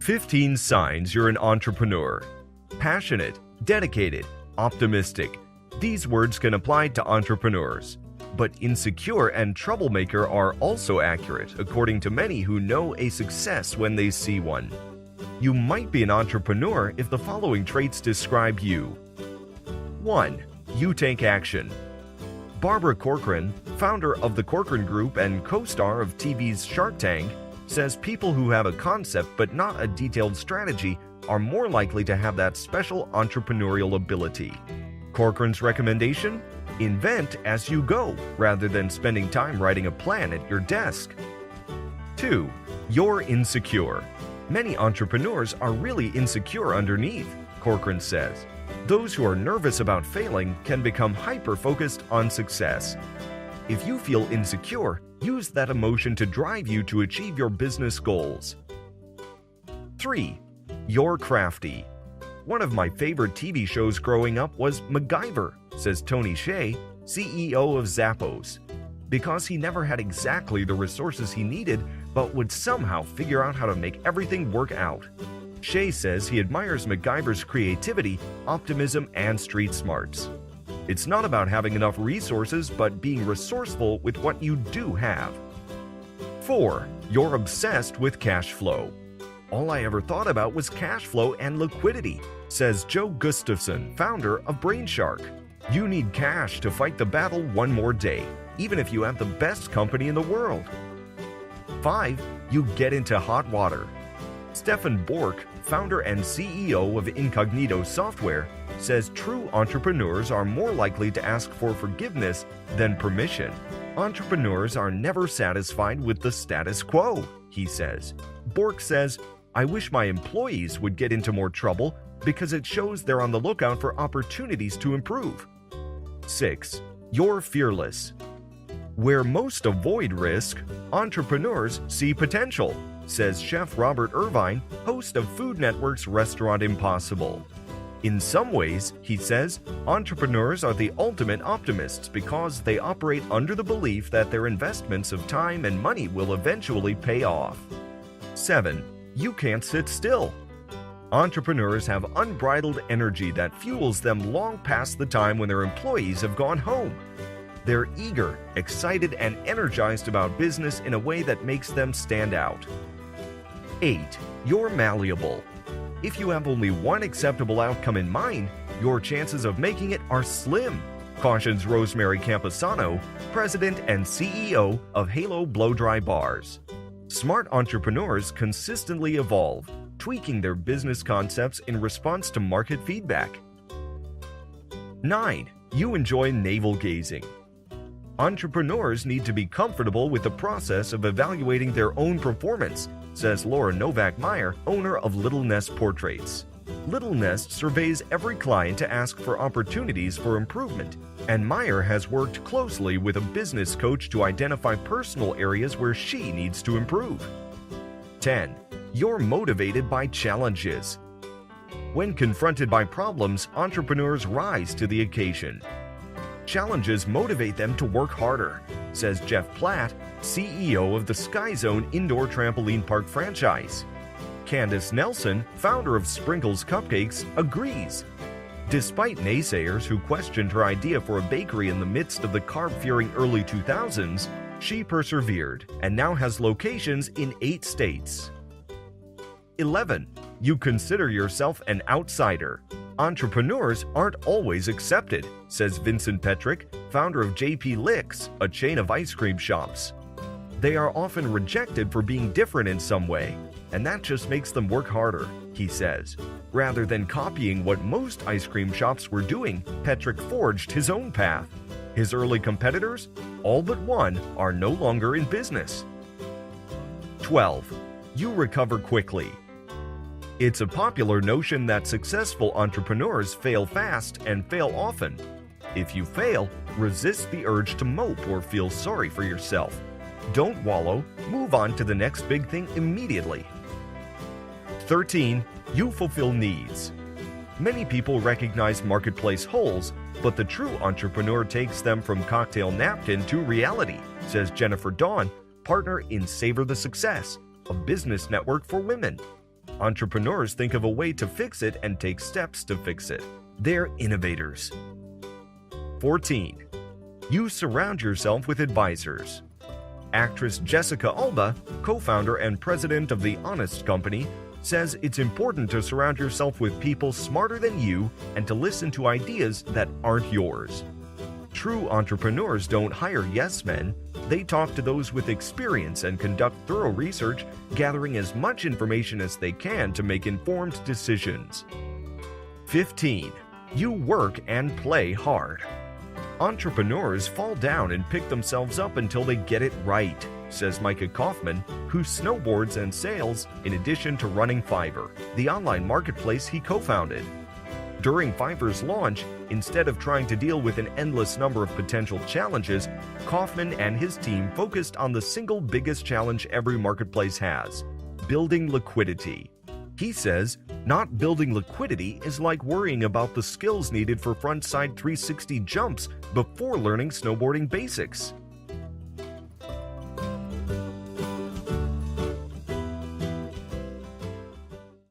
15 signs you're an entrepreneur. Passionate, dedicated, optimistic. These words can apply to entrepreneurs. But insecure and troublemaker are also accurate, according to many who know a success when they see one. You might be an entrepreneur if the following traits describe you. 1. You take action. Barbara Corcoran, founder of the Corcoran Group and co-star of TV's Shark Tank, says people who have a concept but not a detailed strategy are more likely to have that special entrepreneurial ability. Corcoran's recommendation? Invent as you go, rather than spending time writing a plan at your desk. 2. You're insecure. Many entrepreneurs are really insecure underneath, Corcoran says. Those who are nervous about failing can become hyper-focused on success. If you feel insecure, use that emotion to drive you to achieve your business goals. 3. You're crafty. One of my favorite TV shows growing up was MacGyver, says Tony Hsieh, CEO of Zappos, because he never had exactly the resources he needed, but would somehow figure out how to make everything work out. Hsieh says he admires MacGyver's creativity, optimism, and street smarts. It's not about having enough resources, but being resourceful with what you do have. 4. You're obsessed with cash flow. All I ever thought about was cash flow and liquidity, says Joe Gustafson, founder of Brainshark. You need cash to fight the battle one more day, even if you have the best company in the world. 5. You get into hot water. Stefan Bork, founder and CEO of Incognito Software, says true entrepreneurs are more likely to ask for forgiveness than permission. Entrepreneurs are never satisfied with the status quo, he says. Bork says, I wish my employees would get into more trouble because it shows they're on the lookout for opportunities to improve. 6. You're fearless. Where most avoid risk, entrepreneurs see potential, says Chef Robert Irvine, host of Food Network's Restaurant Impossible. In some ways, he says, entrepreneurs are the ultimate optimists because they operate under the belief that their investments of time and money will eventually pay off. 7. You can't sit still. Entrepreneurs have unbridled energy that fuels them long past the time when their employees have gone home. They're eager, excited, and energized about business in a way that makes them stand out. 8. You're malleable. If you have only one acceptable outcome in mind, your chances of making it are slim, cautions Rosemary Camposano, president and CEO of Halo Blow-Dry Bars. Smart entrepreneurs consistently evolve, tweaking their business concepts in response to market feedback. 9. You enjoy navel-gazing. Entrepreneurs need to be comfortable with the process of evaluating their own performance, says Laura Novak-Meyer, owner of Little Nest Portraits. Little Nest surveys every client to ask for opportunities for improvement, and Meyer has worked closely with a business coach to identify personal areas where she needs to improve. 10. You're motivated by challenges. When confronted by problems, entrepreneurs rise to the occasion. Challenges motivate them to work harder, says Jeff Platt, CEO of the Sky Zone Indoor Trampoline Park franchise. Candace Nelson, founder of Sprinkles Cupcakes, agrees. Despite naysayers who questioned her idea for a bakery in the midst of the carb-fearing early 2000s, she persevered and now has locations in 8 states. 11. You consider yourself an outsider. Entrepreneurs aren't always accepted, says Vincent Petrick, founder of JP Licks, a chain of ice cream shops. They are often rejected for being different in some way, and that just makes them work harder, he says. Rather than copying what most ice cream shops were doing, Petrick forged his own path. His early competitors, all but one, are no longer in business. 12. You recover quickly. It's a popular notion that successful entrepreneurs fail fast and fail often. If you fail, resist the urge to mope or feel sorry for yourself. Don't wallow, move on to the next big thing immediately. 13. You fulfill needs. Many people recognize marketplace holes, but the true entrepreneur takes them from cocktail napkin to reality, says Jennifer Dawn, partner in Savor the Success, a business network for women. Entrepreneurs think of a way to fix it and take steps to fix it. They're innovators. 14. You surround yourself with advisors. Actress Jessica Alba, co-founder and president of The Honest Company, says it's important to surround yourself with people smarter than you and to listen to ideas that aren't yours. True entrepreneurs don't hire yes men. They talk to those with experience and conduct thorough research, gathering as much information as they can to make informed decisions. 15. You work and play hard. Entrepreneurs fall down and pick themselves up until they get it right, says Micah Kaufman, who snowboards and sails in addition to running Fiverr, the online marketplace he co-founded. During Fiverr's launch, instead of trying to deal with an endless number of potential challenges, Kaufman and his team focused on the single biggest challenge every marketplace has: building liquidity. He says, not building liquidity is like worrying about the skills needed for frontside 360 jumps before learning snowboarding basics.